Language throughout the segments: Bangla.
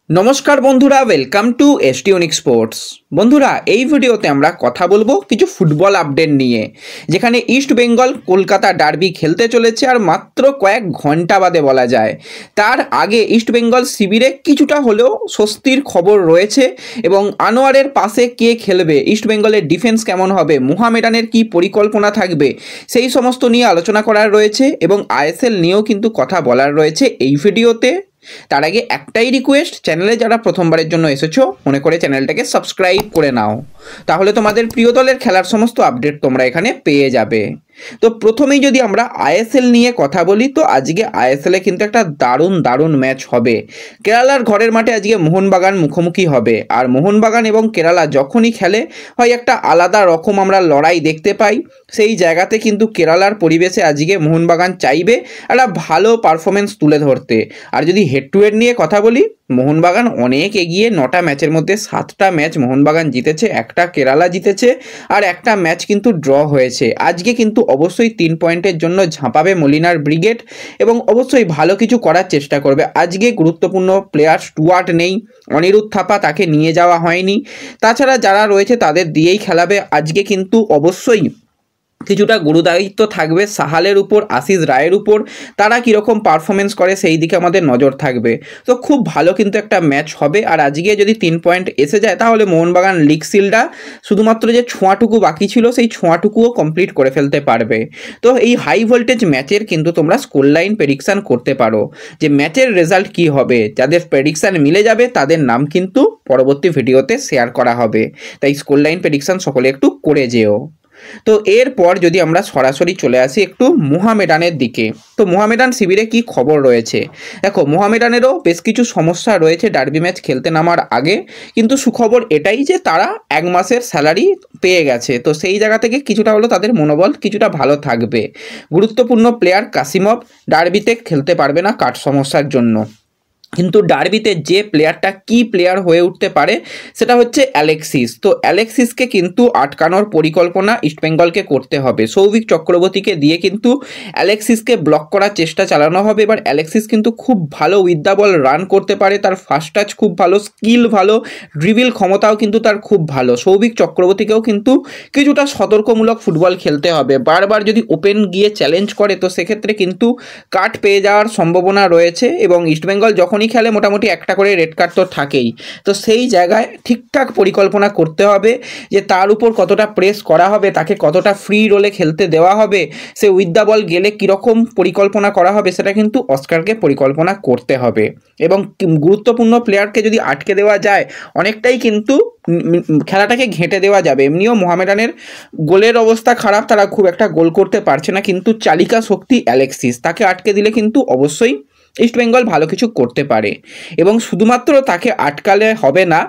নমস্কার বন্ধুরা, ওয়েলকাম টু এসটিউনিক স্পোর্টস। বন্ধুরা, এই ভিডিওতে আমরা কথা বলবো কিছু ফুটবল আপডেট নিয়ে, যেখানে ইস্ট বেঙ্গল কলকাতা ডার্বি খেলতে চলেছে আর মাত্র কয়েক ঘন্টা বাদে বলা যায়। তার আগে ইস্ট বেঙ্গল শিবিরে কিছুটা হলেও স্বস্তির খবর রয়েছে এবং আনোয়ারের পাশে কে খেলবে, ইস্ট বেঙ্গলের ডিফেন্স কেমন হবে, মোহামেডানের কি পরিকল্পনা থাকবে, সেই সমস্ত নিয়ে আলোচনা করার রয়েছে এবং আইএসএল নিয়েও কিন্তু কথা বলার রয়েছে এই ভিডিওতে। তার আগে একটাই রিকোয়েস্ট, চ্যানেলে যারা প্রথমবারের জন্য এসেছো মনে করে চ্যানেলটাকে সাবস্ক্রাইব করে নাও, তাহলে তোমাদের প্রিয় দলের খেলার সমস্ত আপডেট তোমরা এখানে পেয়ে যাবে। তো প্রথমেই যদি আমরা আইএসএল নিয়ে কথা বলি, তো আজকে আইএসএলে কিন্তু একটা দারুণ ম্যাচ হবে। কেরালার ঘরের মাঠে আজকে মোহনবাগান মুখোমুখি হবে, আর মোহনবাগান এবং কেরালা যখনই খেলে হয় একটা আলাদা রকম আমরা লড়াই দেখতে পাই। সেই জায়গাতে কিন্তু কেরালার পরিবেশে আজকে মোহনবাগান চাইবে একটা ভালো পারফরমেন্স তুলে ধরতে। আর যদি হেড টু হেড নিয়ে কথা বলি, মোহনবাগান অনেক এগিয়ে, 9টা ম্যাচের মধ্যে 7টা ম্যাচ মোহনবাগান জিতেছে, একটা কেরালা জিতেছে আর একটা ম্যাচ কিন্তু ড্র হয়েছে। আজকে কিন্তু অবশ্যই 3 পয়েন্টের জন্য ঝাঁপাবে মলিনার ব্রিগেড এবং অবশ্যই ভালো কিছু করার চেষ্টা করবে। আজকে গুরুত্বপূর্ণ প্লেয়ার স্টুয়ার্ট নেই, অনিরুদ্ধ থাপা তাকে নিয়ে যাওয়া হয়নি, তাছাড়া যারা রয়েছে তাদের দিয়েই খেলাবে। আজকে কিন্তু অবশ্যই কিছুটা গুরুদায়িত্ব থাকবে সাহালের উপর, আশিস রায়ের উপর, তারা কীরকম পারফরমেন্স করে সেই দিকে আমাদের নজর থাকবে। তো খুব ভালো কিন্তু একটা ম্যাচ হবে। আর আজকে যদি 3 পয়েন্ট এসে যায় তাহলে মোহনবাগান লিগ সিলটা শুধুমাত্র যে ছোঁয়াটুকু বাকি ছিল সেই ছোঁয়াটুকুও কমপ্লিট করে ফেলতে পারবে। তো এই হাই ভোল্টেজ ম্যাচের কিন্তু তোমরা স্কোর লাইন প্রেডিকশান করতে পারো যে ম্যাচের রেজাল্ট কি হবে। যাদের প্রেডিকশান মিলে যাবে তাদের নাম কিন্তু পরবর্তী ভিডিওতে শেয়ার করা হবে, তাই স্কোর লাইন প্রেডিকশান সকলে একটু করে যেও। তো এরপর যদি আমরা সরাসরি চলে আসি একটু মোহামেডানের দিকে, তো মোহামেডান শিবিরে কি খবর রয়েছে। দেখো, মোহামেডানেরও বেশ কিছু সমস্যা রয়েছে ডার্বি ম্যাচ খেলতে নামার আগে, কিন্তু সুখবর এটাই যে তারা 1 মাসের স্যালারি পেয়ে গেছে। তো সেই জায়গা থেকে কিছুটা হলো তাদের মনোবল কিছুটা ভালো থাকবে। গুরুত্বপূর্ণ প্লেয়ার কাসিমভ ডার্বিতে খেলতে পারবে না কাঠ সমস্যার জন্য, কিন্তু ডার্বিতে যে প্লেয়ারটা কি প্লেয়ার হয়ে উঠতে পারে সেটা হচ্ছে অ্যালেক্সিস। তো অ্যালেক্সিসকে কিন্তু আটকানোর পরিকল্পনা ইস্টবেঙ্গলকে করতে হবে। সৌভিক চক্রবর্তীকে দিয়ে কিন্তু অ্যালেক্সিসকে ব্লক করার চেষ্টা চালানো হবে। এবার অ্যালেক্সিস কিন্তু খুব ভালো উইথ দ্য বল রান করতে পারে, তার ফার্স্ট টাচ খুব ভালো, স্কিল ভালো, ড্রিবিল ক্ষমতাও কিন্তু তার খুব ভালো। সৌভিক চক্রবর্তীকেও কিন্তু কিছুটা সতর্কমূলক ফুটবল খেলতে হবে। বারবার যদি ওপেন গিয়ে চ্যালেঞ্জ করে তো সেক্ষেত্রে কিন্তু কাট পেয়ে যাওয়ার সম্ভাবনা রয়েছে, এবং ইস্টবেঙ্গল যখনই খেলে মোটামুটি একটা করে রেড কার্ড তো থাকেই। তো সেই জায়গায় ঠিকঠাক পরিকল্পনা করতে হবে যে তার উপর কতটা প্রেস করা হবে, তাকে কতটা ফ্রি রোলে খেলতে দেওয়া হবে, সে উইথ দ্য বল গেলে কীরকম পরিকল্পনা করা হবে, সেটা কিন্তু অস্কারকে পরিকল্পনা করতে হবে। এবং গুরুত্বপূর্ণ প্লেয়ারকে যদি আটকে দেওয়া যায় অনেকটাই কিন্তু খেলাটাকে ঘেঁটে দেওয়া যাবে। এমনিও মোহামেডানের গোলের অবস্থা খারাপ, তারা খুব একটা গোল করতে পারছে না, কিন্তু চালিকা শক্তি অ্যালেক্সিস, তাকে আটকে দিলে কিন্তু অবশ্যই ইস্টবেঙ্গল ভালো কিছু করতে পারে। এবং শুধুমাত্র তাকে আটকালে হবে না,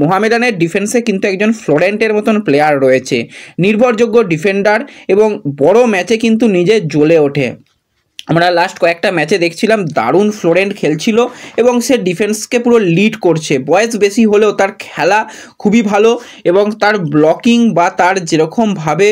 মোহামেডানের ডিফেন্সে কিন্তু একজন ফ্লোরেন্টের মতন প্লেয়ার রয়েছে, নির্ভরযোগ্য ডিফেন্ডার এবং বড় ম্যাচে কিন্তু নিজে জ্বলে ওঠে। আমরা লাস্ট কয়েকটা ম্যাচে দেখছিলাম দারুণ ফ্লোরেন্ট খেলছিল এবং সে ডিফেন্সকে পুরো লিড করছে। বয়স বেশি হলেও তার খেলা খুবই ভালো এবং তার ব্লকিং বা তার যেরকমভাবে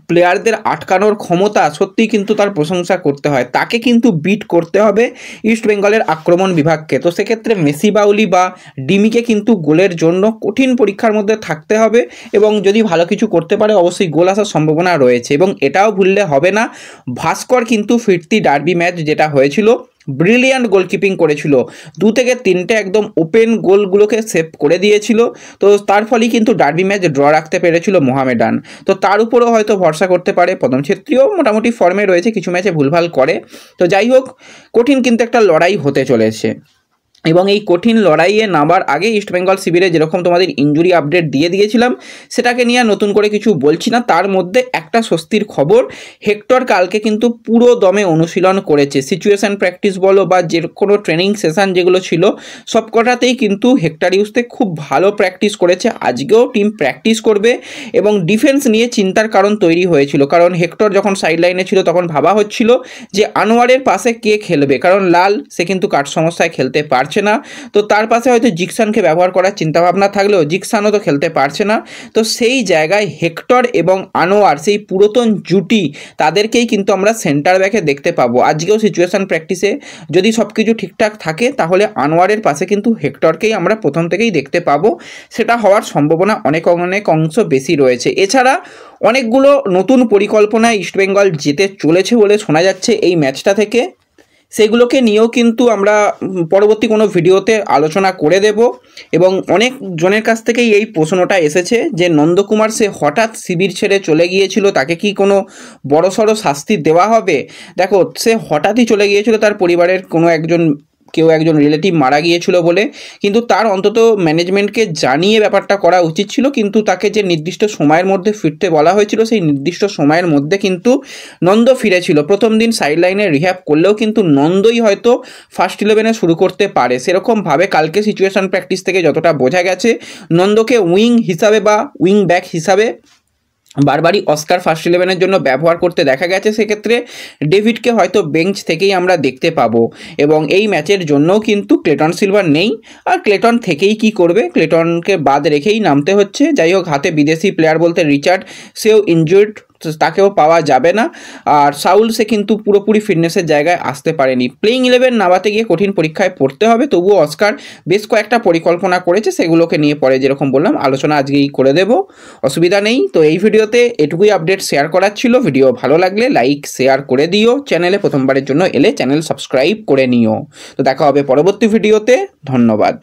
প্লেয়ারদের আটকানোর ক্ষমতা সত্যিই কিন্তু তার প্রশংসা করতে হয়। তাকে কিন্তু বিট করতে হবে ইস্ট বেঙ্গলের আক্রমণ বিভাগকে। তো সেক্ষেত্রে মেসি বাউলি বা ডিমিকে কিন্তু গোলের জন্য কঠিন পরীক্ষার মধ্যে থাকতে হবে, এবং যদি ভালো কিছু করতে পারে অবশ্যই গোল আসার সম্ভাবনা রয়েছে। এবং এটাও ভুললে হবে না, ভাস্কর কিন্তু ফিরতি ডার্বি ম্যাচ যেটা হয়েছিল ব্রিলিয়ান্ট গোলকিপিং করেছিল, 2 থেকে 3টে একদম ওপেন গোলগুলোকে সেভ করে দিয়েছিল। তো তার ফলেই কিন্তু ডার্বি ম্যাচ ড্র রাখতে পেরেছিল মোহামেডান। তো তার উপরও হয়তো ভরসা করতে পারে। পদম ছেত্রীও মোটামুটি ফর্মে রয়েছে, কিছু ম্যাচে ভুলভাল করে। তো যাই হোক, কঠিন কিন্তু একটা লড়াই হতে চলেছে। এবং এই কঠিন লড়াইয়ে নামার আগে ইস্টবেঙ্গল শিবিরে যেরকম তোমাদের ইনজুরি আপডেট দিয়ে দিয়েছিলাম সেটাকে নিয়ে নতুন করে কিছু বলছি না। তার মধ্যে একটা স্বস্তির খবর, হেক্টর কালকে কিন্তু পুরো দমে অনুশীলন করেছে। সিচুয়েশান প্র্যাকটিস বলো বা যে কোনো ট্রেনিং সেশন যেগুলো ছিল সবকটাতেই কিন্তু হেক্টর ইউসতে খুব ভালো প্র্যাকটিস করেছে। আজকেও টিম প্র্যাকটিস করবে এবং ডিফেন্স নিয়ে চিন্তার কারণ তৈরি হয়েছিল, কারণ হেক্টর যখন সাইড লাইনে ছিল তখন ভাবা হচ্ছিল যে আনোয়ারের পাশে কে খেলবে, কারণ লাল সে কিন্তু কাঠ সমস্যায় খেলতে পারছে পারছে না। তো তার পাশে হয়তো জিকসানকে ব্যবহার করার চিন্তাভাবনা থাকলেও জিকসানও তো খেলতে পারছে না। তো সেই জায়গায় হেক্টর এবং আনোয়ার, সেই পুরাতন জুটি, তাদেরকেই কিন্তু আমরা সেন্টার ব্যাকে দেখতে পাবো। আজকেও সিচুয়েশান প্র্যাকটিসে যদি সব কিছু ঠিকঠাক থাকে তাহলে আনোয়ারের পাশে কিন্তু হেক্টরকেই আমরা প্রথম থেকেই দেখতে পাবো। সেটা হওয়ার সম্ভাবনা অনেক অংশ বেশি রয়েছে। এছাড়া অনেকগুলো নতুন পরিকল্পনায় ইস্টবেঙ্গল যেতে চলেছে বলে শোনা যাচ্ছে এই ম্যাচটা থেকে। সেগুলোকে নিয়েও কিন্তু আমরা পরবর্তী কোনো ভিডিওতে আলোচনা করে দেব। এবং অনেক জনের কাছ থেকেই এই প্রশ্নটা এসেছে যে নন্দকুমার সে হঠাৎ শিবির ছেড়ে চলে গিয়েছিল, তাকে কি কোনো বড়সড় শাস্তি দেওয়া হবে? দেখো, সে হঠাৎই চলে গিয়েছিল তার পরিবারের কেউ একজন রিলেটিভ মারা গিয়েছিল বলে, কিন্তু তার অন্তত ম্যানেজমেন্টকে জানিয়ে ব্যাপারটা করা উচিত ছিল। কিন্তু তাকে যে নির্দিষ্ট সময়ের মধ্যে ফিরতে বলা হয়েছিল সেই নির্দিষ্ট সময়ের মধ্যে কিন্তু নন্দ ফিরেছিল। প্রথম দিন সাইডলাইনে রিহ্যাব করলেও কিন্তু নন্দই হয়তো ফার্স্ট 11-এ শুরু করতে পারে। সেরকমভাবে কালকে সিচুয়েশান প্র্যাকটিস থেকে যতটা বোঝা গেছে, নন্দকে উইং হিসাবে বা উইং ব্যাক হিসাবে বারবারই অস্কার ফার্স্ট 11-এর জন্য ব্যবহার করতে দেখা গেছে। সেক্ষেত্রে ডেভিডকে হয়তো বেঞ্চ থেকেই আমরা দেখতে পাবো। এবং এই ম্যাচের জন্যও কিন্তু ক্লেটন সিলভার নেই, আর ক্লেটন থেকেই কি করবে, ক্লেটনকে বাদ রেখেই নামতে হচ্ছে। যাই হোক, হাতে বিদেশি প্লেয়ার বলতে রিচার্ড, সেও ইনজুর্ড, তাকেও পাওয়া যাবে না। আর সাউল, সে কিন্তু পুরোপুরি ফিটনেসের জায়গায় আসতে পারেনি। প্লেইং 11 নামাতে গিয়ে কঠিন পরীক্ষায় পড়তে হবে। তবুও অস্কার বেশ কয়েকটা পরিকল্পনা করেছে, সেগুলোকে নিয়ে পরে যেরকম বললাম আলোচনা আজকেই করে দেব, অসুবিধা নেই। তো এই ভিডিওতে এটুকুই আপডেট শেয়ার করার ছিল। ভিডিও ভালো লাগলে লাইক শেয়ার করে দিও, চ্যানেলে প্রথমবারের জন্য এলে চ্যানেল সাবস্ক্রাইব করে নিও। তো দেখা হবে পরবর্তী ভিডিওতে, ধন্যবাদ।